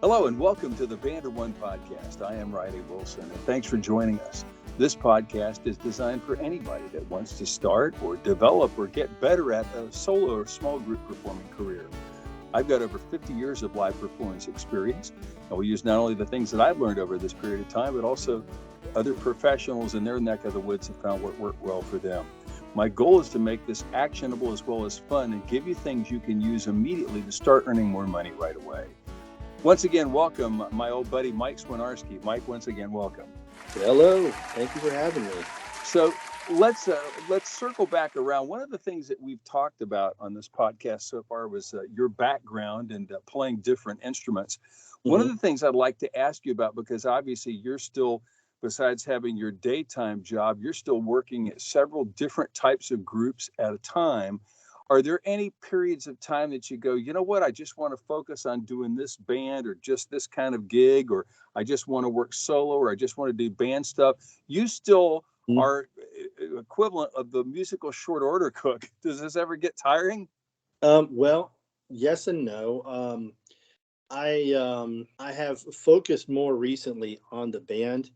Hello and welcome to the Band of One podcast. I am Riley Wilson, and thanks for joining us. This podcast is designed for anybody that wants to start or develop or get better at a solo or small group performing career. I've got over 50 years of live performance experience, and we use not only the things that I've learned over this period of time, but also other professionals in their neck of the woods have found what worked well for them. My goal is to make this actionable as well as fun and give you things you can use immediately to start earning more money right away. Once again, welcome my old buddy, Mike Swinarski. Mike, once again, welcome. Hello. Thank you for having me. So let's circle back around. One of the things that we've talked about on this podcast so far was your background and playing different instruments. One of the things I'd like to ask you about, because obviously you're still, besides having your daytime job, you're still working at several different types of groups at a time. Are there any periods of time that you go, you know what, I just want to focus on doing this band or just this kind of gig, or I just want to work solo, or I just want to do band stuff? You still are equivalent of the musical short order cook. Does this ever get tiring? Well, yes and no. I have focused more recently on the band,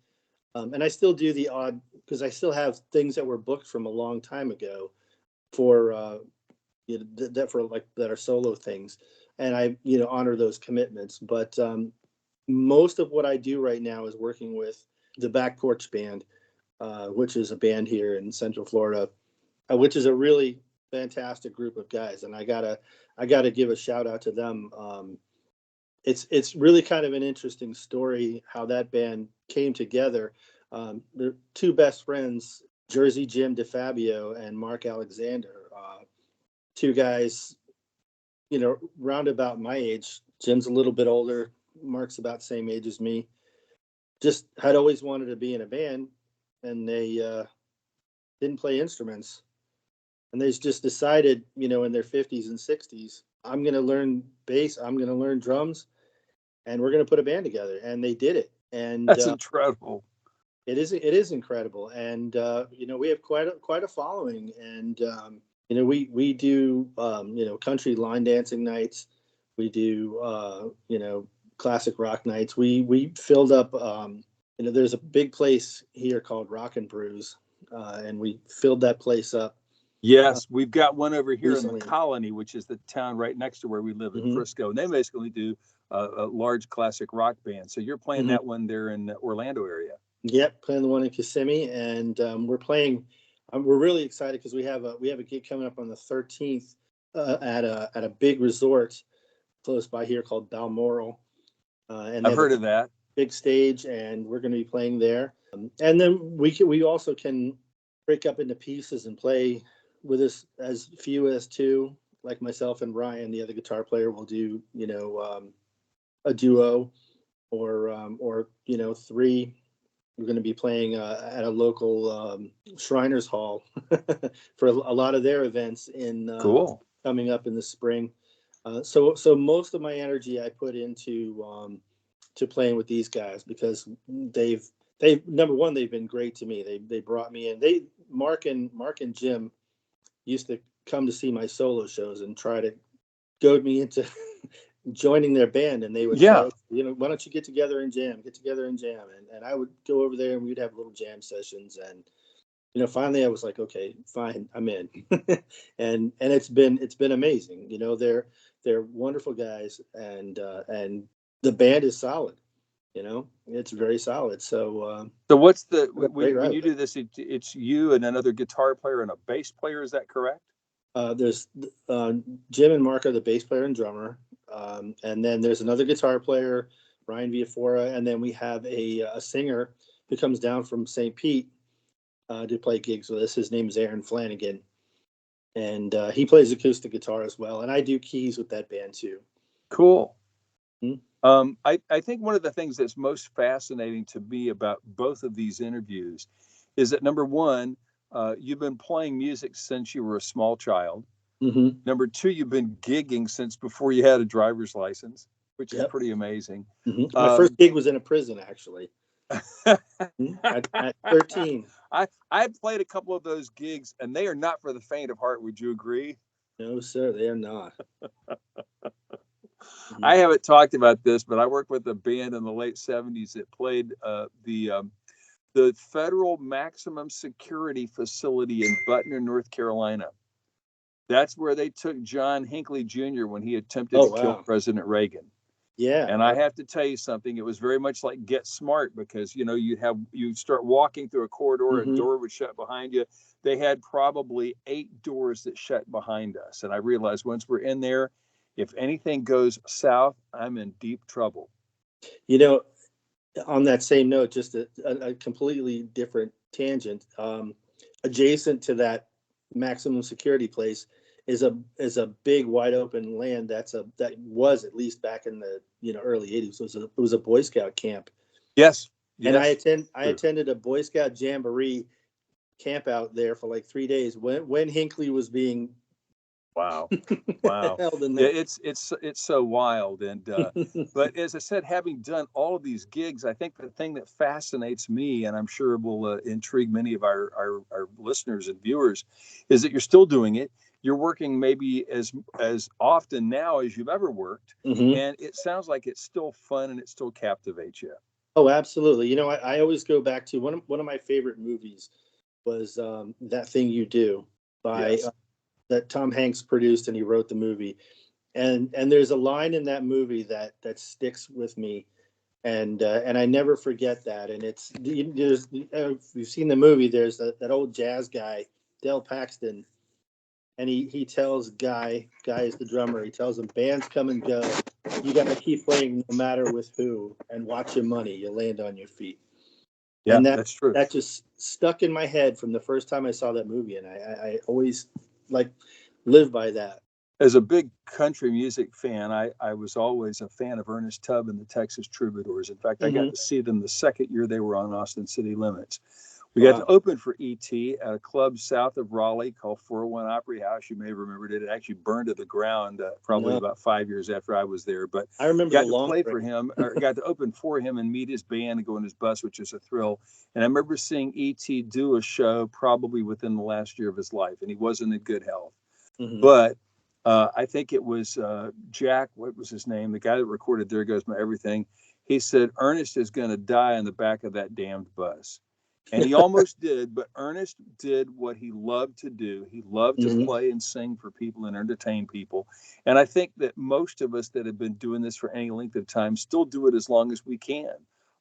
and I still do the odd, because I still have things that were booked from a long time ago for that are solo things, and I honor those commitments. But most of what I do right now is working with the Back Porch Band, which is a band here in Central Florida, which is a really fantastic group of guys, and I gotta give a shout out to them. It's really kind of an interesting story how that band came together. They're two best friends, Jersey Jim DeFabio and Mark Alexander. Two guys, round about my age. Jim's a little bit older. Mark's about the same age as me. Just had always wanted to be in a band, and they didn't play instruments. And they just decided, in their 50s and 60s, I'm going to learn bass, I'm going to learn drums, and we're going to put a band together. And they did it. And that's incredible. It is incredible. And, we have quite a following. And, we do, country line dancing nights. We do, classic rock nights. We filled up, there's a big place here called Rock and Brews, and we filled that place up. Yes, we've got one over here recently. in the Colony, which is the town right next to where we live in Frisco. And they basically do a large classic rock band. So you're playing that one there in the Orlando area. Yep, playing the one in Kissimmee, and we're playing. We're really excited because we have a gig coming up on the 13th at a big resort close by here called Balmoral. And I've heard of that. Big stage, and we're going to be playing there. And then we also can break up into pieces and play with us as few as two, like myself and Ryan, the other guitar player, will do a duo, or three. We're going to be playing at a local Shriners Hall for a lot of their events Cool. Coming up in the spring. So most of my energy I put into to playing with these guys, because they've number one, they've been great to me. They brought me in. Mark and Jim used to come to see my solo shows and try to goad me into joining their band, and they would say, why don't you get together and jam, and I would go over there and we'd have little jam sessions, and finally I was like, okay, fine, I'm in. and it's been amazing. They're wonderful guys, and the band is solid. It's very solid. So what's when you do this, it's you and another guitar player and a bass player, is that correct? There's Jim and Mark are the bass player and drummer. And then there's another guitar player, Ryan Viafora, and then we have a singer who comes down from St. Pete to play gigs with us. His name is Aaron Flanagan, and he plays acoustic guitar as well. And I do keys with that band too. Cool. I think one of the things that's most fascinating to me about both of these interviews is that, number one, you've been playing music since you were a small child. Number two, you've been gigging since before you had a driver's license, which is pretty amazing. My first gig was in a prison, actually. At 13. I played a couple of those gigs, and they are not for the faint of heart. Would you agree? No, sir, they are not. I haven't talked about this, but I worked with a band in the late '70s that played the federal maximum security facility in Butner, North Carolina. That's where they took John Hinckley Jr. when he attempted to kill President Reagan. Yeah. And I have to tell you something, it was very much like Get Smart, because, you know, you'd start walking through a corridor, a door would shut behind you. They had probably 8 doors that shut behind us. And I realized once we're in there, if anything goes south, I'm in deep trouble. You know, on that same note, just a completely different tangent, adjacent to that maximum security place is a big wide open land that was, at least back in the early 80s, it was a Boy Scout camp. Yes. And I attended a Boy Scout jamboree camp out there for like 3 days when Hinckley was being wow held in there. Yeah, it's so wild. And but as I said, having done all of these gigs, I think the thing that fascinates me, and I'm sure will intrigue many of our listeners and viewers, is that you're still doing it. You're working maybe as often now as you've ever worked, and it sounds like it's still fun and it still captivates you. Oh, absolutely. You know, I always go back to one of my favorite movies was That Thing You Do by that Tom Hanks produced, and he wrote the movie. And there's a line in that movie that sticks with me, and I never forget that. And it's there's if you've seen the movie, there's that old jazz guy, Del Paxton, and he tells Guy is the drummer. He tells him, bands come and go. You got to keep playing no matter with who, and watch your money. You'll land on your feet. Yeah, and that's true. That just stuck in my head from the first time I saw that movie, and I always live by that. As a big country music fan, I was always a fan of Ernest Tubb and the Texas Troubadours. In fact, I got to see them the second year they were on Austin City Limits. We got to open for E.T. at a club south of Raleigh called 401 Opry House. You may have remembered it. It actually burned to the ground probably about 5 years after I was there. But I remember got to play for him, or got to open for him and meet his band and go on his bus, which is a thrill. And I remember seeing E.T. do a show probably within the last year of his life, and he wasn't in good health. But I think it was Jack, what was his name? The guy that recorded There Goes My Everything. He said, Ernest is going to die in the back of that damned bus. And he almost did, but Ernest did what he loved to do. He loved to play and sing for people and entertain people. And I think that most of us that have been doing this for any length of time still do it as long as we can.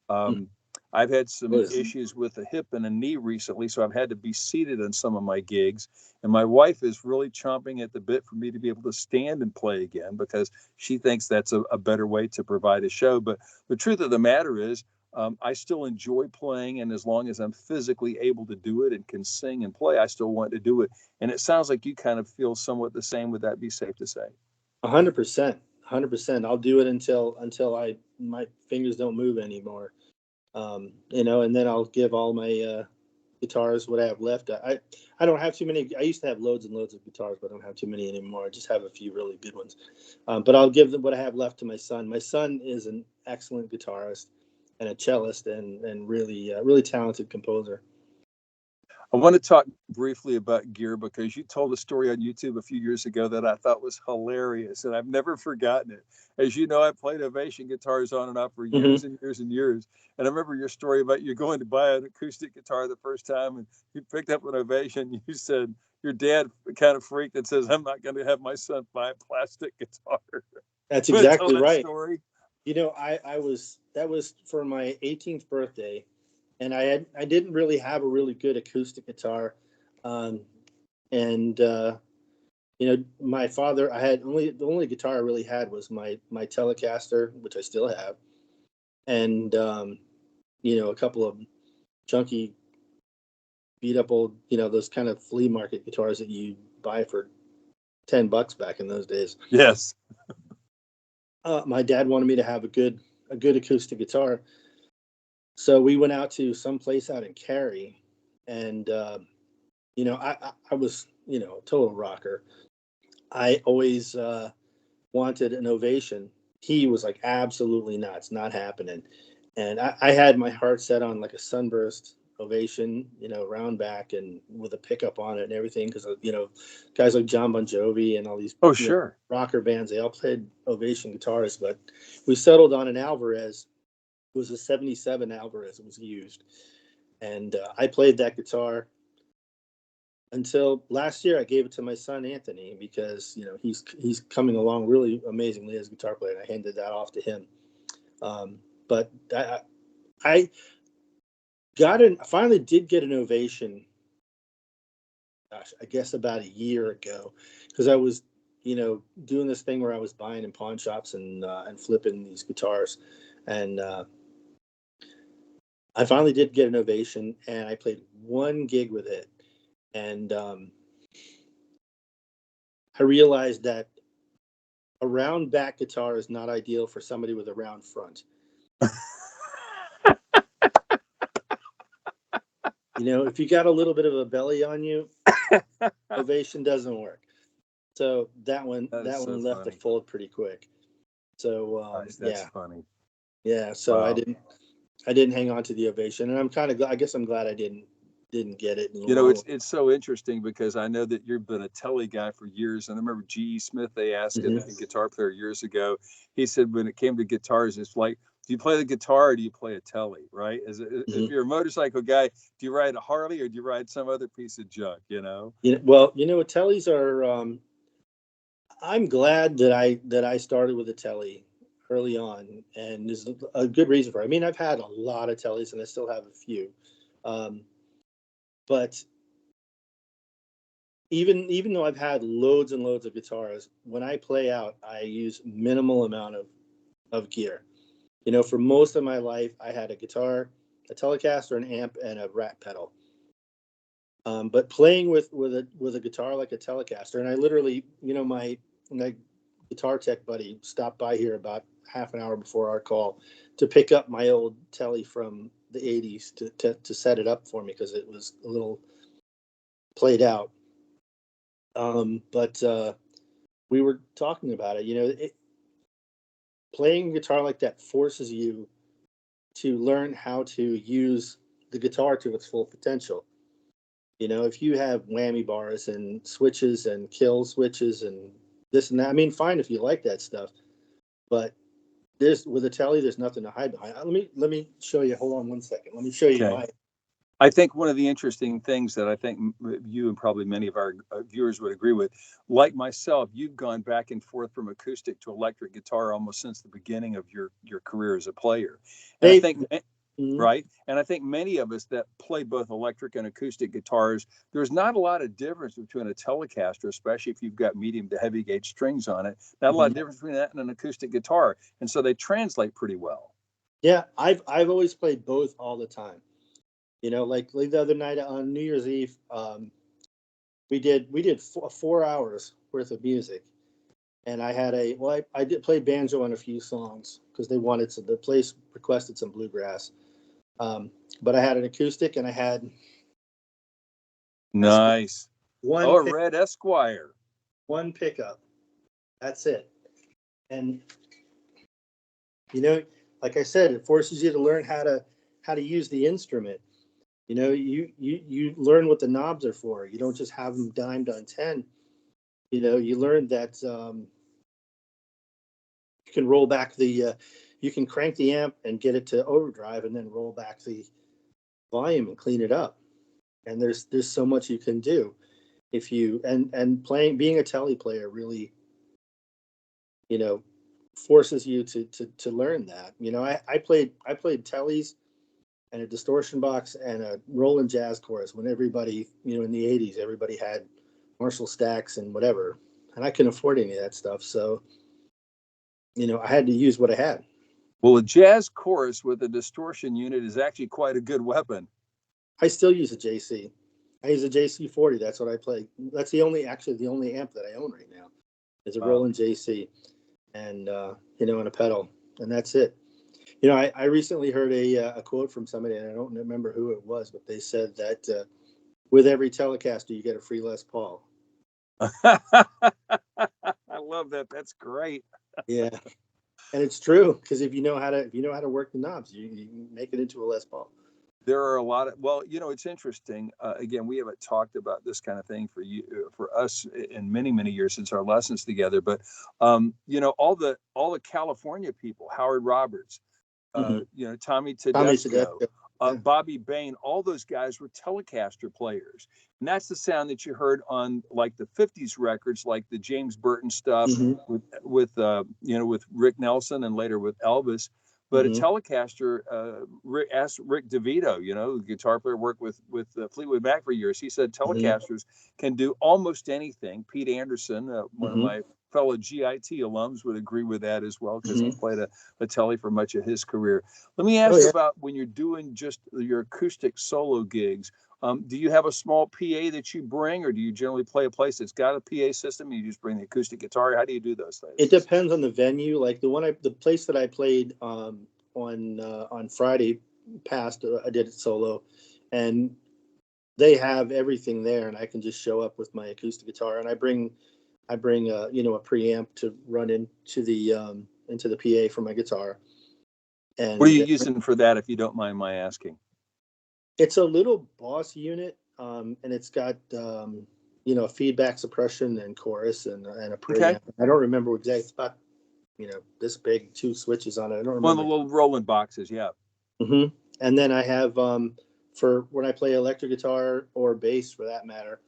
I've had some issues with a hip and a knee recently, so I've had to be seated on some of my gigs. And my wife is really chomping at the bit for me to be able to stand and play again, because she thinks that's a better way to provide a show. But the truth of the matter is, I still enjoy playing, and as long as I'm physically able to do it and can sing and play, I still want to do it. And it sounds like you kind of feel somewhat the same. Would that be safe to say? 100%. 100%. I'll do it until my fingers don't move anymore. And then I'll give all my guitars what I have left. I don't have too many. I used to have loads and loads of guitars, but I don't have too many anymore. I just have a few really good ones. But I'll give them what I have left to my son. My son is an excellent guitarist and a cellist, and really talented composer. I want to talk briefly about gear, because you told a story on YouTube a few years ago that I thought was hilarious, and I've never forgotten it. As you know, I played Ovation guitars on and off for years and years and years. And I remember your story about you going to buy an acoustic guitar the first time, and you picked up an Ovation. You said your dad kind of freaked and says, I'm not going to have my son buy a plastic guitar. That's exactly right. Story? You know, that was for my 18th birthday. And I didn't really have a really good acoustic guitar, my father, the only guitar I really had was my Telecaster, which I still have, and a couple of junky, beat up old, those kind of flea market guitars that you buy for $10 back in those days. Yes. My dad wanted me to have a good acoustic guitar. So we went out to some place out in Cary, and I was a total rocker. I always wanted an Ovation. He was like, absolutely not, it's not happening. And I had my heart set on like a Sunburst Ovation, round back and with a pickup on it and everything. Because guys like John Bon Jovi and all these Oh, sure. rocker bands, they all played Ovation guitars. But we settled on an Alvarez. It was a '77 Alvarez. It was used, and I played that guitar until last year. I gave it to my son Anthony because he's coming along really amazingly as a guitar player. And I handed that off to him. But I finally did get an Ovation. Gosh, I guess about a year ago, because I was, doing this thing where I was buying in pawn shops and flipping these guitars, and I finally did get an Ovation, and I played one gig with it, and I realized that a round back guitar is not ideal for somebody with a round front. If you got a little bit of a belly on you, Ovation doesn't work. So that one left the fold pretty quick. So that's funny. Yeah. So wow. I didn't hang on to the Ovation, and I'm kind of, I guess I'm glad I didn't get it. It's so interesting because I know that you've been a Telly guy for years, and I remember G.E. Smith. They asked a guitar player years ago. He said when it came to guitars, it's like, do you play the guitar or do you play a Telly? Right? If you're a motorcycle guy, do you ride a Harley or do you ride some other piece of junk? Well, Tellys are. I'm glad that I started with a Telly early on, and there's a good reason for it. I mean, I've had a lot of Tellys, and I still have a few, but even though I've had loads and loads of guitars, when I play out, I use minimal amount of gear. For most of my life, I had a guitar, a Telecaster, an amp, and a Rat pedal. But playing with a guitar like a Telecaster, and I literally, my guitar tech buddy stopped by here about half an hour before our call to pick up my old Telly from the '80s to set it up for me because it was a little played out. But we were talking about it. Playing guitar like that forces you to learn how to use the guitar to its full potential. If you have whammy bars and switches and kill switches and this and that, I mean, fine if you like that stuff, but with a Telly, there's nothing to hide behind. Let me show you. Hold on one second. Let me show you my. I think one of the interesting things that I think you and probably many of our viewers would agree with, like myself, you've gone back and forth from acoustic to electric guitar almost since the beginning of your career as a player. And I think, right? And I think many of us that play both electric and acoustic guitars, there's not a lot of difference between a Telecaster, especially if you've got medium to heavy gauge strings on it. Not a lot of difference between that and an acoustic guitar. And so they translate pretty well. Yeah, I've always played both all the time. Like the other night on New Year's Eve, we did 4 hours worth of music, and I had I did play banjo on a few songs because the place requested some bluegrass, but I had an acoustic and I had nice a red Esquire, one pickup, that's it, and like I said, it forces you to learn how to use the instrument. You learn what the knobs are for. You don't just have them dimed on 10. You learn that you can roll back you can crank the amp and get it to overdrive and then roll back the volume and clean it up. And there's so much you can do if you, and being a Telly player really, forces you to learn that. I played Tellys and a distortion box and a Roland jazz chorus when everybody, in the '80s, everybody had Marshall stacks and whatever, and I couldn't afford any of that stuff. So, I had to use what I had. Well, a jazz chorus with a distortion unit is actually quite a good weapon. I still use a JC. I use a JC40. That's what I play. That's the only amp that I own right now is a Roland JC, and and a pedal, and that's it. I recently heard a quote from somebody, and I don't remember who it was, but they said that with every Telecaster, you get a free Les Paul. I love that. That's great. Yeah, and it's true because if you know how to work the knobs, you make it into a Les Paul. there are a lot of, well, it's interesting. Again, we haven't talked about this kind of thing for us in many, many years since our lessons together. But, all the California people, Howard Roberts, Hmm. Tommy Tommy Tedesco, Tedesco. Yeah. Bobby Bain, all those guys were Telecaster players. And that's the sound that you heard on like the 50s records, like the James Burton stuff Hmm. with Rick Nelson and later with Elvis. But a Hmm. Telecaster, asked Rick DeVito, the guitar player, worked with Fleetwood Mac for years. He said Hmm. Telecasters can do almost anything. Pete Anderson, one of Hmm. my fellow GIT alums, would agree with that as well because he Hmm. played a Tele for much of his career. Let me Oh ask yeah. about when you're doing just your acoustic solo gigs. Do you have a small PA that you bring, or do you generally play a place that's got a PA system and you just bring the acoustic guitar? How do you do those It things? depends on the venue. Like the place that I played on Friday past, I did it solo, and they have everything there, and I can just show up with my acoustic guitar, and I bring a preamp to run into the PA for my guitar, What are you and using for that, if you don't mind my asking? it's a little Boss unit, and it's got feedback suppression and chorus and a Okay. preamp. I don't remember exactly. It's about this big, two switches on it. I don't One of the remember. little rolling boxes, yeah. Hmm. And then I have for when I play electric guitar or bass for that matter,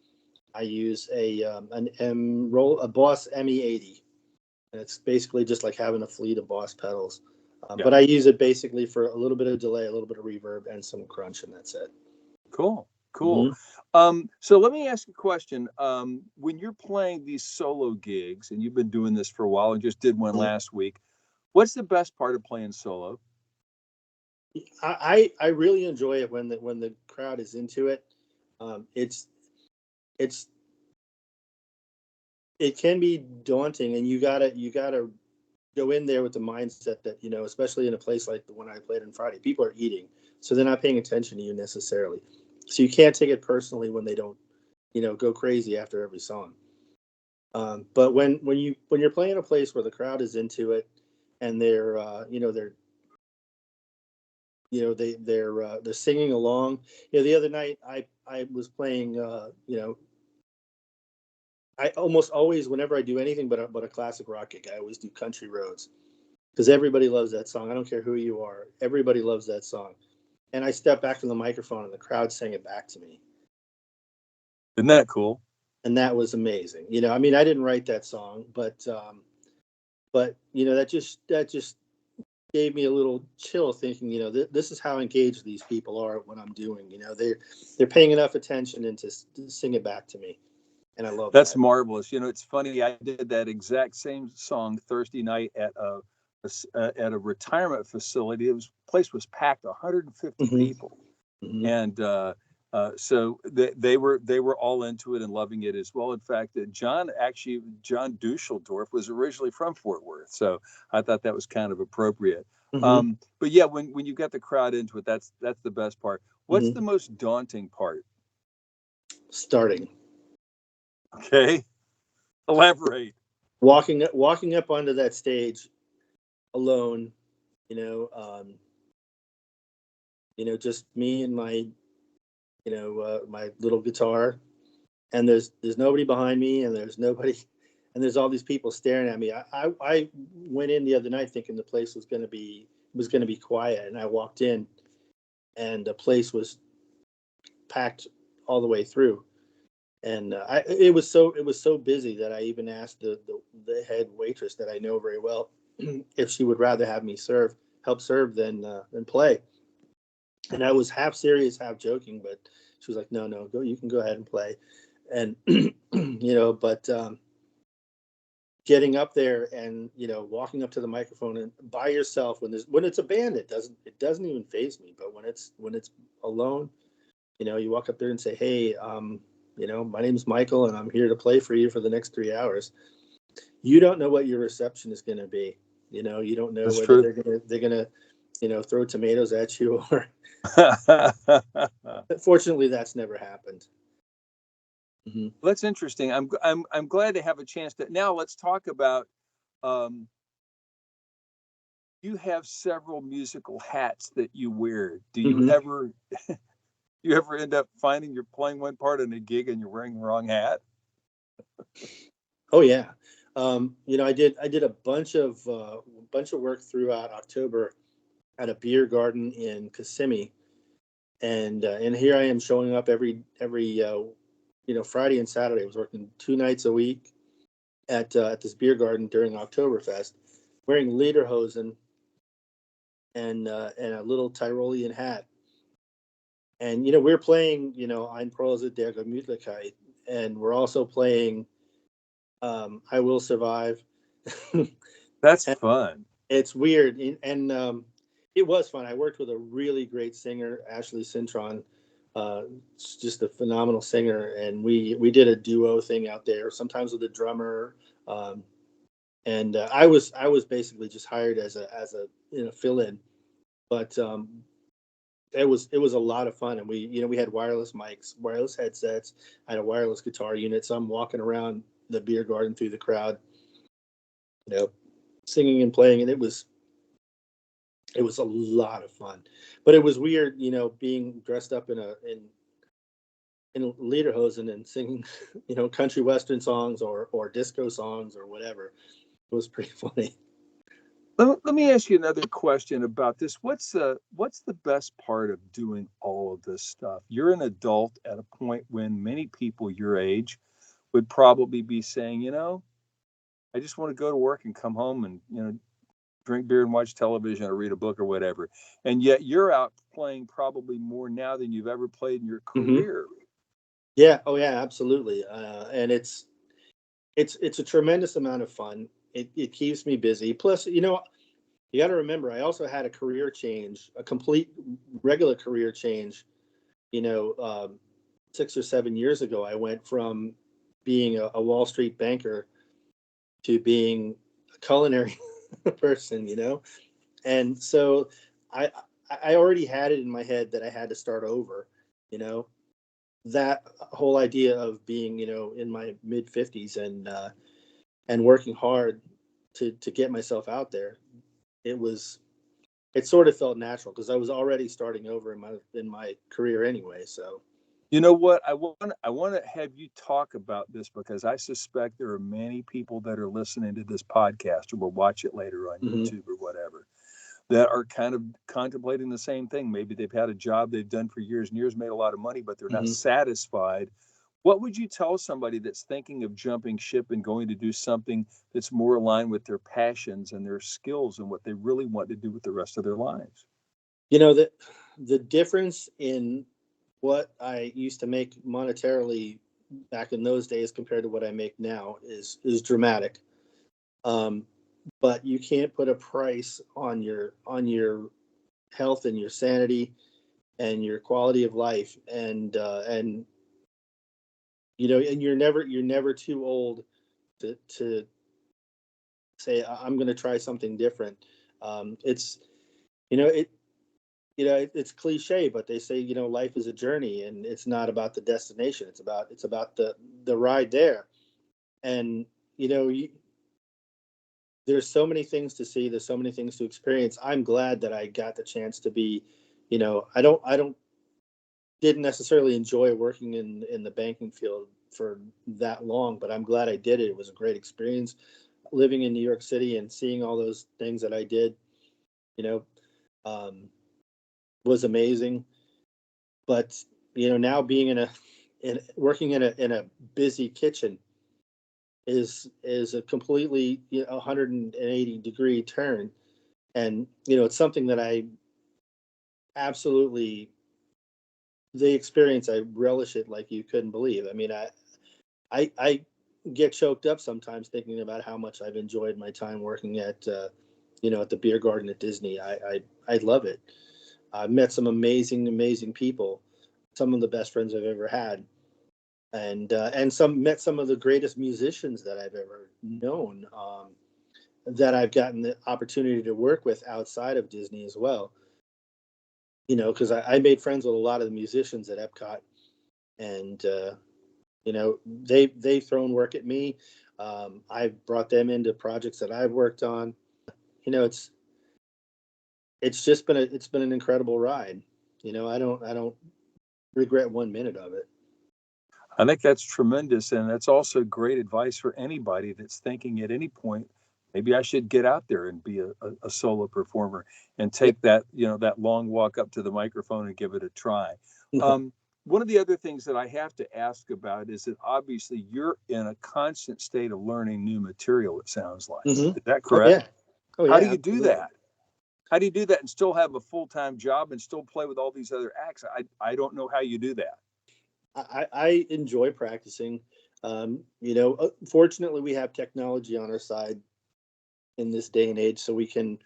I use a Boss ME80, and it's basically just like having a fleet of Boss pedals. Yeah. But I use it basically for a little bit of delay, a little bit of reverb, and some crunch, and that's it. Cool. Cool. Hmm. So let me ask you a question. When you're playing these solo gigs, and you've been doing this for a while and just did one last week, what's the best part of playing solo? I really enjoy it when the crowd is into it. It's it's it can be daunting, and you gotta go in there with the mindset that especially in a place like the one I played on Friday, people are eating, so they're not paying attention to you necessarily. So you can't take it personally when they don't go crazy after every song. But when you're playing a place where the crowd is into it, and they're singing along. The other night I was playing. I almost always, whenever I do anything but a classic rock gig, I always do Country Roads, because everybody loves that song. I don't care who you are, everybody loves that song. And I stepped back from the microphone, and the crowd sang it back to me, Isn't that cool? and that was amazing. I mean, I didn't write that song, but that just gave me a little chill, thinking, this is how engaged these people are at what I'm doing. They're paying enough attention and to sing it back to me, and I love That's that. marvelous. It's funny. I did that exact same song Thursday night at a retirement facility. Place was packed, 150 Hmm. people, Hmm. and so they were all into it and loving it as well. In fact, John Dusseldorf was originally from Fort Worth, so I thought that was kind of appropriate. Hmm. But yeah, when you got the crowd into it, that's the best part. What's Hmm. the most daunting part? Starting, Okay, elaborate. walking up onto that stage alone, you know, um, just me and my little guitar, and there's nobody behind me, and there's nobody, and there's all these people staring at me. I went in the other night thinking the place was gonna be quiet, and I walked in, and the place was packed all the way through. And it was so busy that I even asked the head waitress that I know very well if she would rather have me help serve than play. And I was half serious, half joking, but she was like, "No, no, go. You can go ahead and play." And but getting up there and walking up to the microphone and by yourself, when it's a band, it doesn't even faze me. But when it's alone, you walk up there and say, "Hey, my name's Michael, and I'm here to play for you for the next 3 hours." You don't know what your reception is going to be. You don't know That's whether true. they're gonna throw tomatoes at you, or fortunately, that's never happened. Hmm. That's interesting. I'm glad to have a chance to now. Let's talk about um, you have several musical hats that you wear. Do you Hmm. ever you ever end up finding you're playing one part in a gig and you're wearing the wrong hat? Oh yeah. I did a bunch of work throughout October at a beer garden in Kissimmee, and here I am showing up every Friday and Saturday. I was working 2 nights a week at this beer garden during Oktoberfest, wearing lederhosen and a little Tyrolean hat. And we're playing Ein Prose der Gemütlichkeit, and we're also playing I Will Survive. That's And fun. it's weird, and it was fun. I worked with a really great singer, Ashley Cintron. Just a phenomenal singer, and we did a duo thing out there. Sometimes with a drummer, um, and I was basically just hired as a fill in. But it was a lot of fun, and we had wireless mics, wireless headsets. I had a wireless guitar unit, so I'm walking around the beer garden through the crowd, you know, singing and playing, and it was a lot of fun. But it was weird, being dressed up in lederhosen and singing, country western songs or disco songs or whatever. It was pretty funny. Let me ask you another question about this. What's the best part of doing all of this stuff? You're an adult at a point when many people your age would probably be saying, I just want to go to work and come home and, drink beer and watch television or read a book or whatever. And yet you're out playing probably more now than you've ever played in your Hmm. career. Yeah. Oh yeah, absolutely. And it's a tremendous amount of fun. It keeps me busy. Plus, you got to remember, I also had a career change, a complete regular career change. You know, 6 or 7 years ago, I went from being a Wall Street banker to being a culinary person. And so I I already had it in my head that I had to start over. You know, that whole idea of being in my mid 50s and working hard to get myself out there. It was it sort of felt natural because I was already starting over in my career anyway. So. You know what? I want to have you talk about this because I suspect there are many people that are listening to this podcast or will watch it later on Hmm. YouTube or whatever that are kind of contemplating the same thing. Maybe they've had a job they've done for years and years, made a lot of money, but they're not Hmm. satisfied. What would you tell somebody that's thinking of jumping ship and going to do something that's more aligned with their passions and their skills and what they really want to do with the rest of their lives? The difference in what I used to make monetarily back in those days compared to what I make now is dramatic. Um, but you can't put a price on your health and your sanity and your quality of life, and and you're never too old to say I'm going to try something different. It's you know it it's cliche, but they say life is a journey, and it's not about the destination. It's about the ride there. And you know you, there's so many things to see. There's so many things to experience. I'm glad that I got the chance to be. I don't didn't necessarily enjoy working in the banking field for that long, but I'm glad I did it. It was a great experience living in New York City and seeing all those things that I did. You know, um, was amazing. But now being working in a busy kitchen is a completely 180-degree turn, and it's something that I absolutely the experience. I relish it like you couldn't believe. I mean, I get choked up sometimes thinking about how much I've enjoyed my time working at the beer garden at Disney. I love it. I've met some amazing people, some of the best friends I've ever had, and met some of the greatest musicians that I've ever known, that I've gotten the opportunity to work with outside of Disney as well. Because I made friends with a lot of the musicians at Epcot, and they've thrown work at me. I've brought them into projects that I've worked on. It's it's been an incredible ride. I don't regret 1 minute of it. I think that's tremendous. And that's also great advice for anybody that's thinking at any point, maybe I should get out there and be a solo performer and Yeah. take that, that long walk up to the microphone and give it a try. Um, One of the other things that I have to ask about is that obviously you're in a constant state of learning new material, it sounds like. Mm-hmm. Is that Oh correct? yeah. Oh How do yeah. you do Absolutely. that? How do you do that and still have a full-time job and still play with all these other acts? I don't know how you do that. I enjoy practicing. Fortunately, we have technology on our side in this day and age, so we can,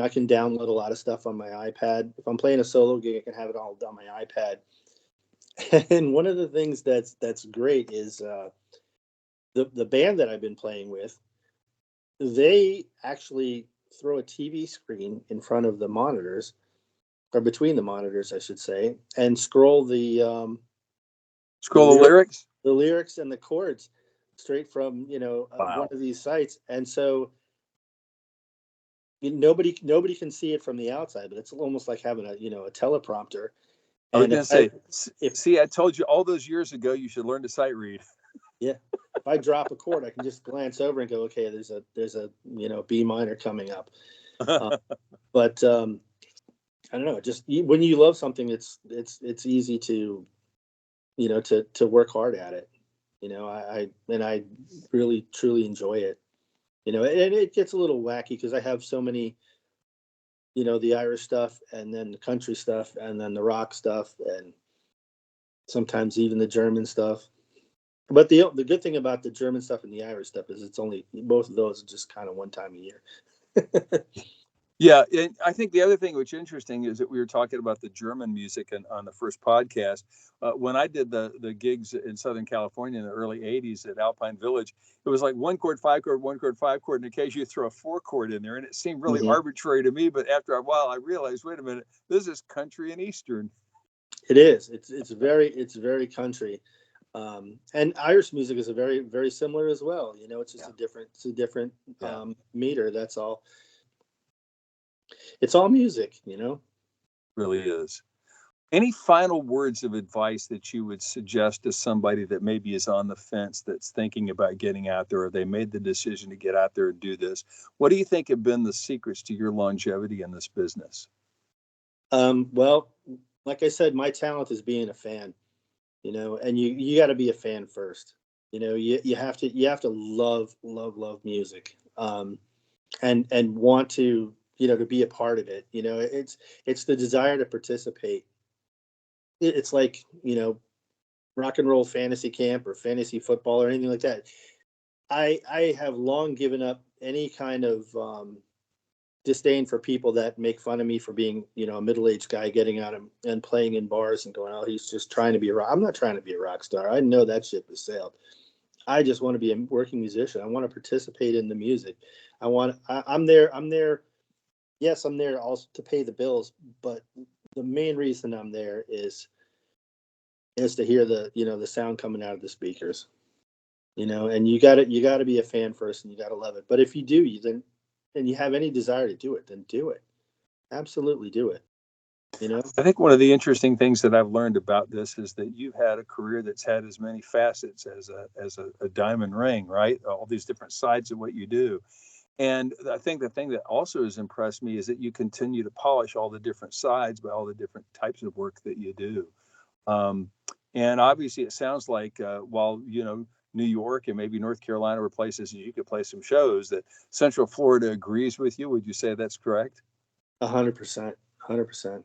I can download a lot of stuff on my iPad. If I'm playing a solo gig, I can have it all on my iPad. And one of the things that's great is the band that I've been playing with. They actually throw a TV screen in front of the monitors, or between the monitors, I should say, and scroll the Scroll the lyric lyrics? the lyrics and the chords straight from one Wow. of these sites. And so nobody can see it from the outside, but it's almost like having a teleprompter. I was And going to say, if see, I told you all those years ago you should learn to sight read. yeah, if I drop a chord, I can just glance over and go, okay, there's a B minor coming up. uh, but I don't know, just when you love something, it's easy to to work hard at it. I really truly enjoy it. And it gets a little wacky because I have so many, the Irish stuff, and then the country stuff, and then the rock stuff, and sometimes even the German stuff. But the good thing about the German stuff and the Irish stuff is it's only both of those are just kind of one time a year. Yeah, and I think the other thing which is interesting is that we were talking about the German music on the first podcast. When I did the gigs in Southern California in the early '80s at Alpine Village, it was like one chord, five chord, one chord, five chord, and occasionally you throw a four chord in there, and it seemed really Hmm. arbitrary to me. But after a while, I realized, wait a minute, this is country and Eastern. It is. It's very country. And Irish music is a very similar as well. It's just Yeah, a different yeah, meter. That's all. It's all music. really is. Any final words of advice that you would suggest to somebody that maybe is on the fence, that's thinking about getting out there, or they made the decision to get out there and do this? What do you think have been the secrets to your longevity in this business? Well, like I said, my talent is being a fan. And you got to be a fan first. You have to love music, and want to be a part of it. It's the desire to participate. It's like rock and roll fantasy camp or fantasy football or anything like that. I have long given up any kind of disdain for people that make fun of me for being a middle-aged guy getting out and playing in bars and going, oh, he's just trying to be a rock. I'm not trying to be a rock star. I know that ship has sailed. I just want to be a working musician. I want to participate in the music. I'm there. Yes, I'm there also to pay the bills, but the main reason I'm there is to hear the sound coming out of the speakers. And you got to be a fan first, and you got to love it. But if you do, and you have any desire to do it, then do it. Absolutely do it. You know? I think one of the interesting things that I've learned about this is that you've had a career that's had as many facets as a diamond ring, right? All these different sides of what you do. And I think the thing that also has impressed me is that you continue to polish all the different sides by all the different types of work that you do. Um, and obviously, it sounds like while New York and maybe North Carolina were places you could play some shows, that Central Florida agrees with you. Would you say that's correct? 100%. 100%.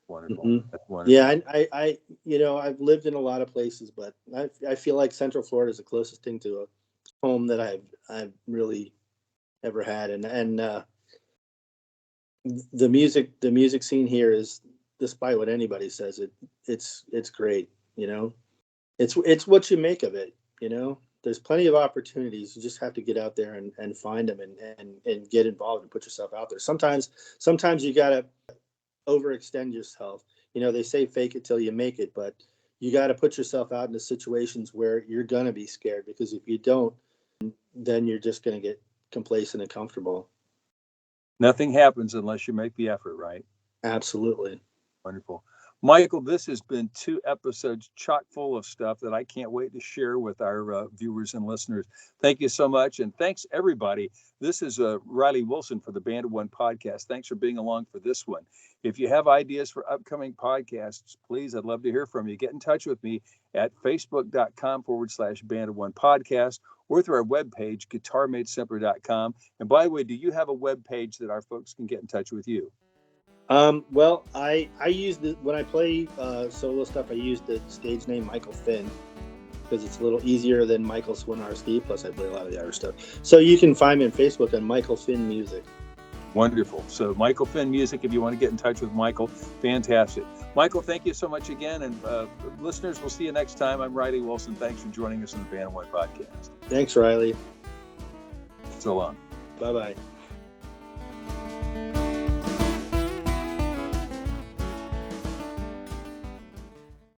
Wonderful. Hmm. That's Yeah, wonderful. I've lived in a lot of places, but I feel like Central Florida is the closest thing to a home that I've really ever had. And the music scene here is, despite what anybody says, it's great. It's what you make of it. There's plenty of opportunities. You just have to get out there and find them, and get involved and put yourself out there. Sometimes you gotta overextend yourself. They say fake it till you make it, but you got to put yourself out into situations where you're gonna be scared, because if you don't, then you're just gonna get complacent and comfortable. Nothing happens unless you make the effort, right? Absolutely. Wonderful. Michael, this has been 2 episodes chock full of stuff that I can't wait to share with our viewers and listeners. Thank you so much. And thanks, everybody. This is Riley Wilson for the Band of One podcast. Thanks for being along for this one. If you have ideas for upcoming podcasts, please, I'd love to hear from you. Get in touch with me at facebook.com/Band of One podcast or through our webpage, guitarmadesimpler.com. And by the way, do you have a webpage that our folks can get in touch with you? Well, I use when I play solo stuff, I use the stage name Michael Finn because it's a little easier than Michael Swinarski. Plus, I play a lot of the other stuff. So you can find me on Facebook on Michael Finn Music. Wonderful. So Michael Finn Music, if you want to get in touch with Michael, fantastic. Michael, thank you so much again. And listeners, we'll see you next time. I'm Riley Wilson. Thanks for joining us on the Band of One podcast. Thanks, Riley. So long. Bye-bye.